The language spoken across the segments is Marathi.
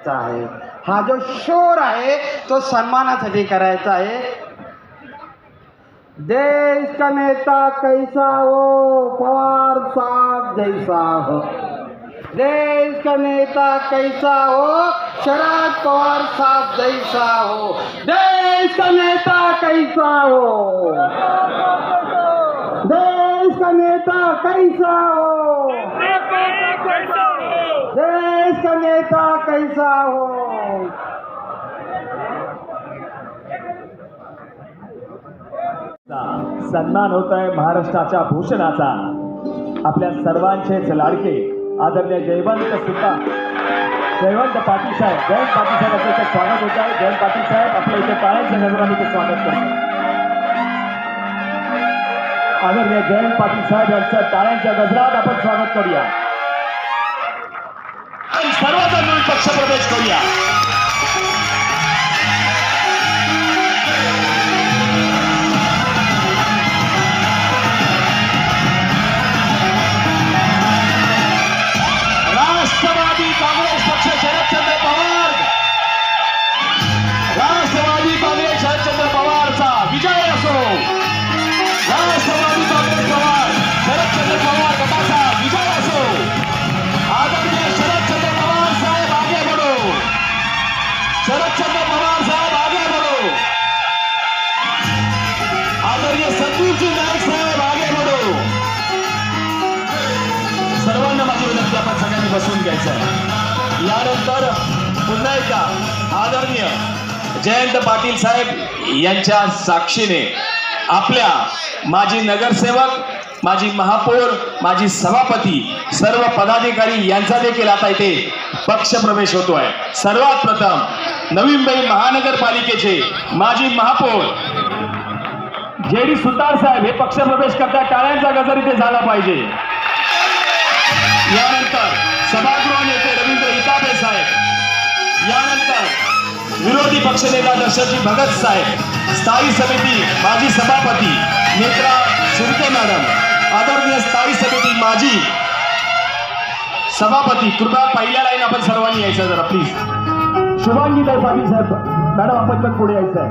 आहे हा जो शोर आहे तो सन्मानासाठी करायचा आहे। देश का नेता कैसा हो, पवार साहब जैसा हो। देश का नेता कैसा हो, शरद पवार साहब जैसा हो। देश का नेता कैसा हो, देश का नेता कैसा हो, देश का नेता कैसा हो। सन्मान होत आहे महाराष्ट्राच्या भूषणाचा। आपल्या सर्वांचेच लाडके आदरणीय जयवंत पाटील साहेब, जयंत पाटील साहेबांचं स्वागत होत आहे। जयंत पाटील साहेब आपल्या इथे टाळ्यांच्या गजराने ते स्वागत करतात। आदरणीय जयंत पाटील साहेब यांचं टाळ्यांच्या गजरात आपण स्वागत करूया आणि सर्वजण मिळून पक्षप्रवेश करूया। राष्ट्रवादी काँग्रेस पक्ष शरदचंद्र पवार, राष्ट्रवादी काँग्रेस शरदचंद्र पवारचा विजय असो। राष्ट्रवादी काँग्रेस पवार शरदचंद्र पवार गटाचा विजय असो। आदरणीय शरदचंद्र पवार साहेब आगे बढ़ो, शरदचंद्र पवार साहेब आगे बढ़ो। आदरणीय संदीपजी नाईक साहेब आगे बढ़ो। सर्वांना माझी विनंती, आपण सगळ्यांनी बसून घ्यायचं आहे। यानंतर पुन्हा एकदा आदरणीय जयंत पाटील साहेब यांच्या साक्षीने आपल्या माजी नगरसेवक, माजी महापौर, माजी सभापती, सर्व पदाधिकारी यांचा देखील आता इथे पक्षप्रवेश होतोय। सर्वात प्रथम नवी मुंबई महानगरपालिकेचे माजी महापौर JD सुतार साहेब हे पक्षप्रवेश करतात। टाळ्यांचा गजर इथे झाला पाहिजे। यानंतर सभागृह नेते रवींद्र हिताबे साहेब, यानंतर विरोधी पक्षनेता दशरथजी भगत साहेब, स्थायी समिती माजी सभापती नेत्रा शिर्के मॅडम, आदरणीय स्थायी समिती माजी सभापती, कृपया पहिल्या लाईन आपण सर्वांनी यायचं जरा प्लीज। शुभांगीताई पाटील साहेब मॅडम आपण पण पुढे यायचं आहे।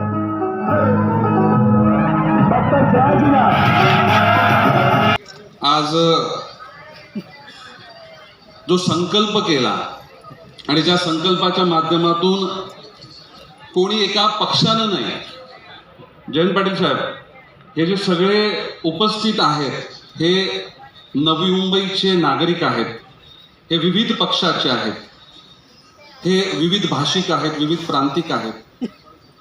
डॉक्टर जयाजीनाथ, आज जो संकल्प केला आणि ज्या संकल्पाच्या माध्यमातून कोणी एका पक्षानं नाही, जयंत पाटील साहेब हे जे सगळे उपस्थित आहेत हे नवी मुंबईचे नागरिक आहेत, हे विविध पक्षाचे आहेत, हे विविध भाषिक आहेत, विविध प्रांतिक आहेत,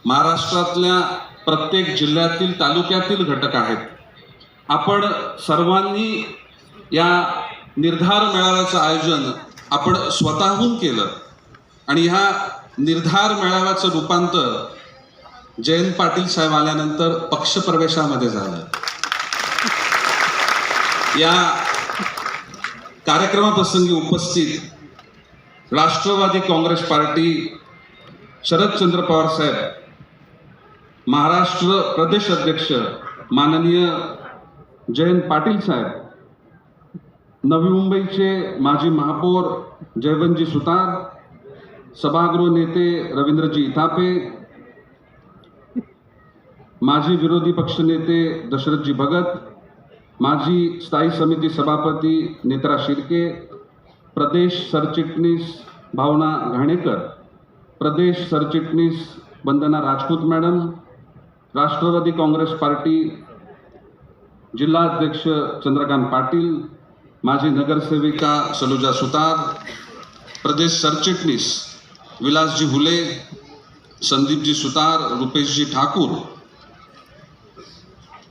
महाराष्ट्रातल्या प्रत्येक जिल्ह्यातील तालुक्यातील घटक आहेत। आपण सर्वांनी या निर्धार मेळाव्याचं आयोजन आपण स्वतःहून केलं आणि ह्या निर्धार मेळाव्याचं रूपांतर जयंत पाटील साहेब आल्यानंतर पक्षप्रवेशामध्ये झालं। या कार्यक्रमाप्रसंगी उपस्थित राष्ट्रवादी काँग्रेस पार्टी शरदचंद्र पवार साहेब, महाराष्ट्र प्रदेश अध्यक्ष माननीय जयंत पाटील साहेब, नवी मुंबईचे माजी महापौर जयवंतजी सुतार, सभागृह नेते रवींद्रजी इथापे, माजी विरोधी पक्षनेते दशरथजी भगत, माजी स्थायी समिती सभापती नेत्रा शिर्के, प्रदेश सरचिटणीस भावना घाणेकर, प्रदेश सरचिटणीस वंदना राजपूत मॅडम, राष्ट्रवादी काँग्रेस पार्टी जिल्हाध्यक्ष चंद्रकांत पाटील, माजी नगरसेविका सलुजा सुतार, प्रदेश सरचिटणीस विलासजी हुले, संदीपजी सुतार, रुपेशजी ठाकूर,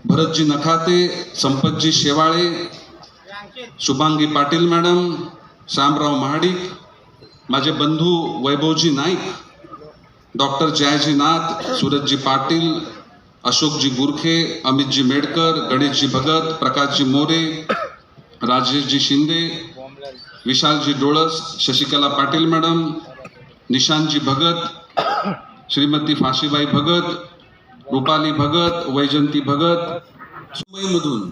भरतजी नखाते, संपतजी शेवाळे, शुभांगी पाटील मॅडम, श्यामराव महाडिक, माझे बंधू वैभवजी नाईक, डॉक्टर जयाजी नाथ, सूरजजी पाटील, अशोकजी गुरखे, अमितजी मेडकर, गणेशजी भगत, प्रकाशजी मोरे, राजेशजी शिंदे, विशालजी डोळस, शशिकला पाटील मॅडम, निशांतजी भगत, श्रीमती फाशीबाई भगत, रुपाली भगत, वैजंती भगत, मुंबईमधून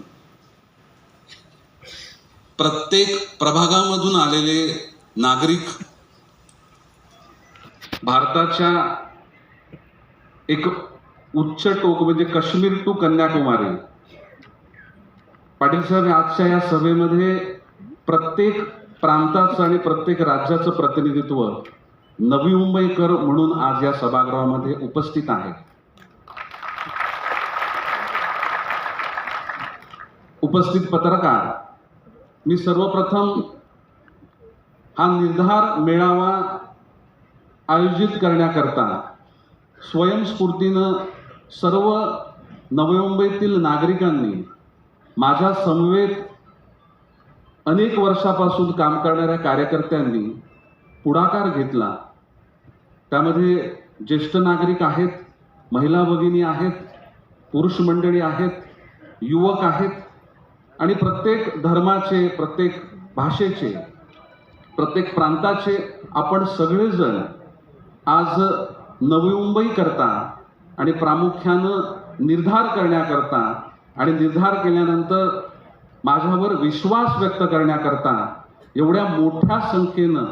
प्रत्येक प्रभागामधून आलेले नागरिक भारताच्या एक उच्च टोक म्हणजे काश्मीर टू कन्याकुमारी. पाटील साहेब, आजच्या या सभेमध्ये प्रत्येक प्रांताचं आणि प्रत्येक राज्याचं प्रतिनिधित्व नवी मुंबईकर म्हणून आज या सभागृहामध्ये उपस्थित आहे. उपस्थित पत्रकार, मी सर्वप्रथम हा निर्धार मेळावा आयोजित करण्याकरता स्वयंस्फूर्तीनं सर्व नवी मुंबईतील नागरिकांनी, माझ्या समवेत अनेक वर्षापासून काम करणाऱ्या कार्यकर्त्यांनी पुढाकार घेतला. त्यामध्ये ज्येष्ठ नागरिक आहेत, महिला भगिनी आहेत, पुरुष मंडळी आहेत, युवक आहेत आणि प्रत्येक धर्माचे, प्रत्येक भाषेचे, प्रत्येक प्रांताचे आपण सगळेजण आज नवी मुंबई करता आणि प्रामुख्यानं निर्धार करण्याकरता आणि निर्धार केल्यानंतर माझ्यावर विश्वास व्यक्त करण्याकरता एवढ्या मोठ्या संख्येनं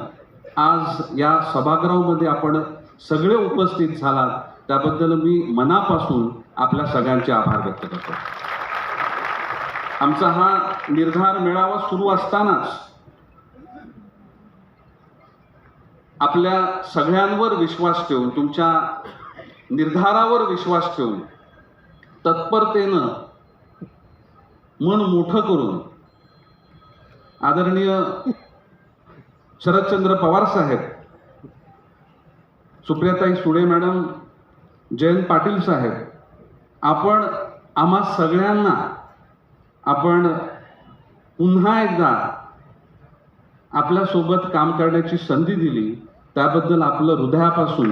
आज या सभागृहामध्ये आपण सगळे उपस्थित झालात, त्याबद्दल मी मनापासून आपल्या सगळ्यांचे आभार व्यक्त करतो. आमचा हा निर्धार मेळावा सुरू असतानाच आपल्या सगळ्यांवर विश्वास ठेवून, तुमच्या निर्धारावर विश्वास ठेवून, तत्परतेनं मन मोठं करून आदरणीय शरदचंद्र पवार साहेब, सुप्रियाताई सुळे मॅडम, जयंत पाटील साहेब, आपण आम्हा सगळ्यांना आपण पुन्हा एकदा आपल्यासोबत काम करण्याची संधी दिली, त्याबद्दल आपलं हृदयापासून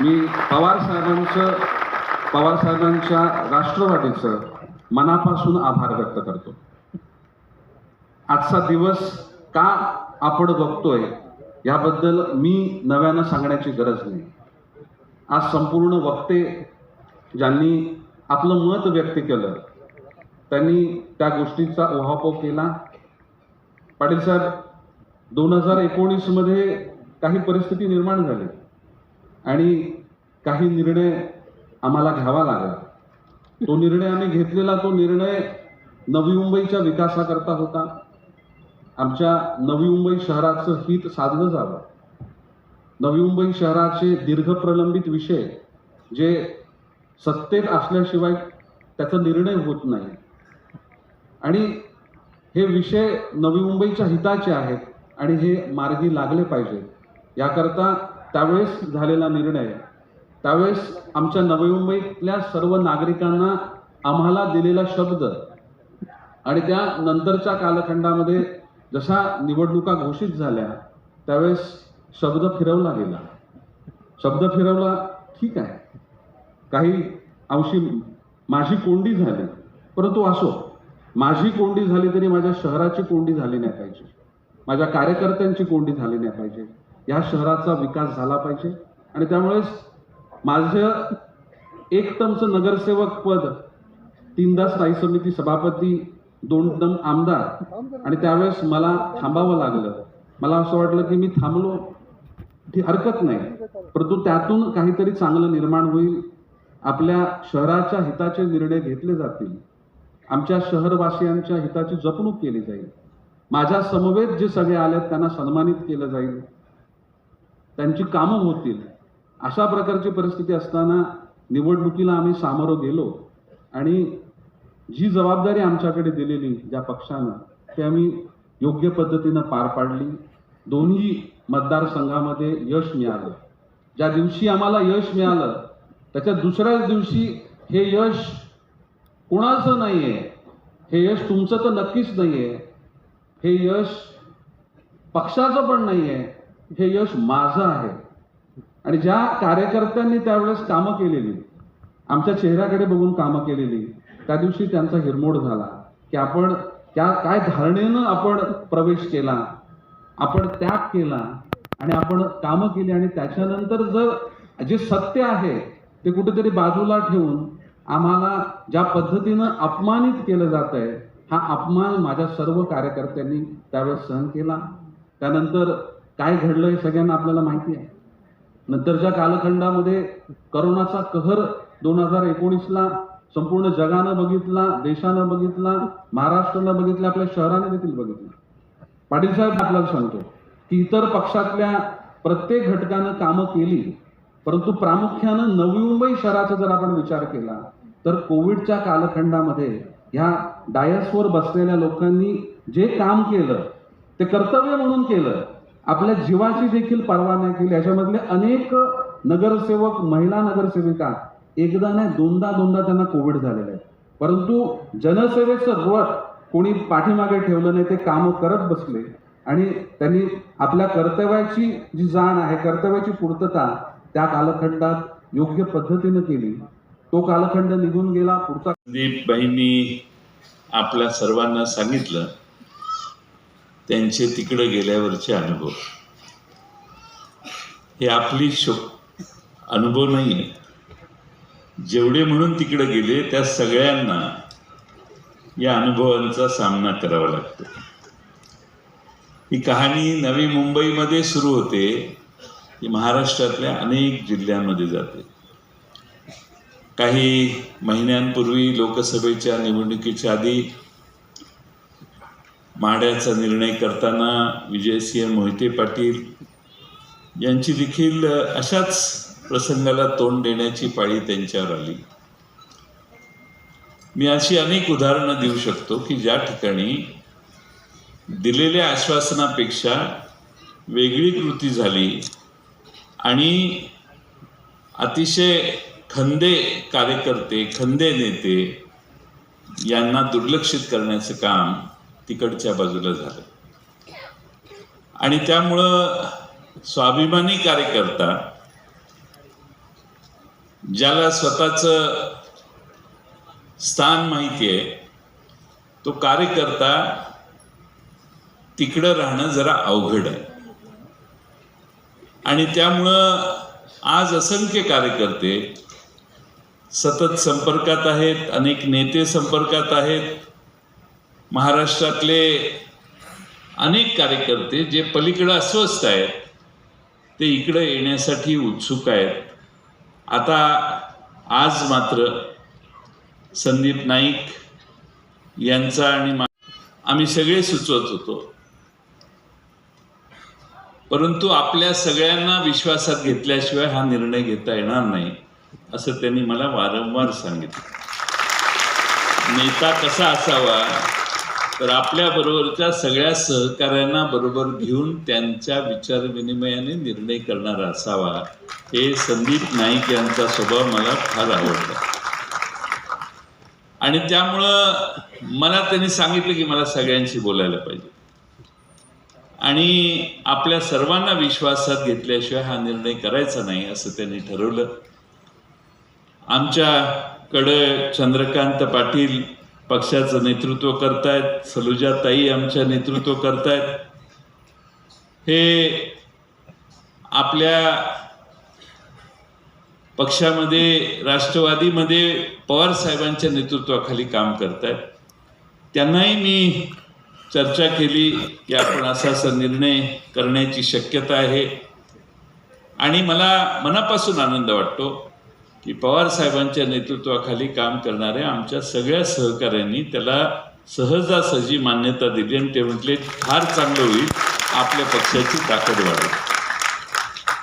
मी पवार साहेबांच्या राष्ट्रवादीचं मनापासून आभार व्यक्त करतो. आजचा दिवस का आपण बघतोय याबद्दल मी नव्यानं सांगण्याची गरज नाही. आज संपूर्ण वक्ते ज्यांनी आपलं मत व्यक्त केलं त्यांनी त्या गोष्टीचा उहापोह केला. पाटील साहेब, 2019 मध्ये काही परिस्थिती निर्माण झाली आणि काही निर्णय आम्हाला घ्यावा लागला. तो निर्णय आम्ही घेतलेला, तो निर्णय नवी मुंबईच्या विकासाकरता होता. आमच्या नवी मुंबई शहराचं हित साधलं जावं. नवी मुंबई शहराचे दीर्घ प्रलंबित विषय जे सत्तेत असल्याशिवाय त्याचा निर्णय होत नाही आणि हे विषय नवी मुंबईच्या हिताचे आहेत आणि हे मार्गी लागले पाहिजेत. याकरता त्यावेळेस झालेला निर्णय, त्यावेळेस आमच्या नवी मुंबईतल्या सर्व नागरिकांना आम्हाला दिलेला शब्द आणि त्या नंतरच्या कालखंडामध्ये जशा निवडणुका घोषित झाल्या त्यावेळेस शब्द फिरवला गेला. शब्द फिरवला, ठीक आहे, काही अंशी माझी कोंडी झाली, परंतु असो, माझी कोंडी झाली तरी माझ्या शहराची कोंडी झाली नाही पाहिजे, माझ्या कार्यकर्त्यांची कोंडी झाली नाही पाहिजे. या शहराचा विकास झाला पाहिजे आणि त्यामुळेच माझं एकतमचं नगरसेवक पद, 3दा स्थायी समिती सभापती, 2 आमदार आणि त्यावेळेस मला थांबावं लागलं. मला असं वाटलं की मी थांबलो, ती हरकत नाही, परंतु त्यातून काहीतरी चांगलं निर्माण होईल, आपल्या शहराच्या हिताचे निर्णय घेतले जातील, आमच्या शहरवासियांच्या हिताची जपणूक केली जाईल, माझ्या समवेत जे सगळे आलेत त्यांना सन्मानित केलं जाईल, त्यांची कामं होतील. अशा प्रकारची परिस्थिती असताना निवडणुकीला आम्ही सामोरं गेलो आणि जी जबाबदारी आमच्याकडे दिलेली ज्या पक्षानं, ते आम्ही योग्य पद्धतीनं पार पाडली. दोन्ही मतदारसंघामध्ये यश मिळालं. ज्या दिवशी आम्हाला यश मिळालं त्याच्या दुसऱ्याच दिवशी हे यश कोणाचं नाही आहे, हे यश तुमचं तर नक्कीच नाही आहे, हे यश पक्षाचं पण नाही आहे, हे यश माझं आहे. आणि ज्या कार्यकर्त्यांनी त्यावेळेस कामं केलेली, आमच्या चेहऱ्याकडे बघून कामं केलेली, त्या दिवशी त्यांचा हिरमोड झाला की आपण त्या काय धारणेनं आपण प्रवेश केला, आपण त्याग केला आणि आपण कामं केली आणि त्याच्यानंतर जर जे सत्य आहे ते कुठेतरी बाजूला ठेवून आम्हाला ज्या पद्धतीनं अपमानित केलं जात आहे, हा अपमान माझ्या सर्व कार्यकर्त्यांनी त्यावेळेस सहन केला. त्यानंतर काय घडलं हे सगळ्यांना आपल्याला माहिती आहे. नंतरच्या कालखंडामध्ये करोनाचा कहर 2019ला संपूर्ण जगानं बघितला, देशानं बघितला, महाराष्ट्रानं बघितला, आपल्या शहराने देखील बघितला. पाटील साहेब आपल्याला सांगतो की इतर पक्षातल्या प्रत्येक घटकानं कामं केली, परंतु प्रामुख्यानं नवी मुंबई शहराचा जर आपण विचार केला तर कोविडच्या कालखंडामध्ये ह्या डायसवर बसलेल्या लोकांनी जे काम केलं ते कर्तव्य म्हणून केलं. आपल्या जीवाची देखील पर्वा नाही केली. याच्यामधले अनेक नगरसेवक, महिला नगरसेविका एकदा नाही दोनदा त्यांना कोविड झालेलं आहे, परंतु जनसेवेचं रथ कोणी पाठीमागे ठेवलं नाही. ते कामं करत बसले आणि त्यांनी आपल्या कर्तव्याची जी जाण आहे, कर्तव्याची पूर्तता त्या कालखंडात योग्य पद्धतीनं केली. तो कालखंड निघून गेला. पुढचा संदीपबाईंनी आपल्या सर्वांना सांगितलं त्यांचे तिकडे गेल्यावरचे अनुभव. हे आपली अनुभव नाही आहे. जेवढे म्हणून तिकडे गेले त्या सगळ्यांना या अनुभवांचा सामना करावा लागतो. ही कहाणी नवी मुंबईमध्ये सुरू होते, ही महाराष्ट्रातल्या अनेक जिल्ह्यांमध्ये जाते. काही महिन्यांपूर्वी लोकसभेच्या निवडणुकीच्या आधी माढ्याचा निर्णय करताना विजयसिंह मोहिते पाटील यांची देखील अशाच प्रसंगाला तोंड देण्याची पाळी त्यांच्यावर आली. मी अशी अनेक उदाहरणं देऊ शकतो की ज्या ठिकाणी दिलेल्या आश्वासनापेक्षा वेगळी कृती झाली आणि अतिशय खंदे कार्यकर्ते, खंदे नेते यांना दुर्लक्षित करण्याचं काम तिकडच्या बाजूला झालं. आणि त्यामुळं स्वाभिमानी कार्यकर्ता, ज्याला स्वतःचं स्थान माहिती आहे, तो कार्यकर्ता तिकडं राहणं जरा अवघड आहे. आणि त्यामुळं आज असंख्य कार्यकर्ते सतत संपर्कात आहेत, अनेक नेते संपर्कात आहेत. महाराष्ट्रातले अनेक कार्यकर्ते जे पलीकडं अस्वस्थ आहेत ते इकडं येण्यासाठी उत्सुक आहेत. आता आज मात्र संदीप नाईक यांचा आणि आम्ही सगळे सुचवत होतो, परंतु आपल्या सगळ्यांना विश्वासात घेतल्याशिवाय हा निर्णय घेता येणार नाही असं त्यांनी मला वारंवार सांगितलं. नेता कसा असावा तर आपल्याबरोबरच्या सगळ्या सहकाऱ्यांना बरोबर घेऊन त्यांच्या विचारविनिमयाने निर्णय करणारा असावा. हे संदीप नाईक यांचा स्वभाव मला फार आवडला. आणि त्यामुळं मला त्यांनी सांगितलं की मला सगळ्यांशी बोलायला पाहिजे आणि आपल्या सर्वांना विश्वासात घेतल्याशिवाय हा निर्णय करायचा नाही असं त्यांनी ठरवलं. आमच्याकडं चंद्रकांत पाटील पक्षाचं नेतृत्व करतायत, सलुजाताई आमच्या नेतृत्व करतायत. हे आपल्या पक्षामध्ये, राष्ट्रवादीमध्ये पवार साहेबांच्या नेतृत्वाखाली काम करतायत. त्यांनाही मी चर्चा केली की आपण असा निर्णय करण्याची शक्यता आहे. आणि मला मनापासून आनंद वाटतो की पवार साहेबांच्या नेतृत्वाखाली काम करणाऱ्या आमच्या सगळ्या सहकाऱ्यांनी त्याला सहजासहजी मान्यता दिली आणि ते म्हटले फार चांगलं होईल, आपल्या पक्षाची ताकद वाढेल.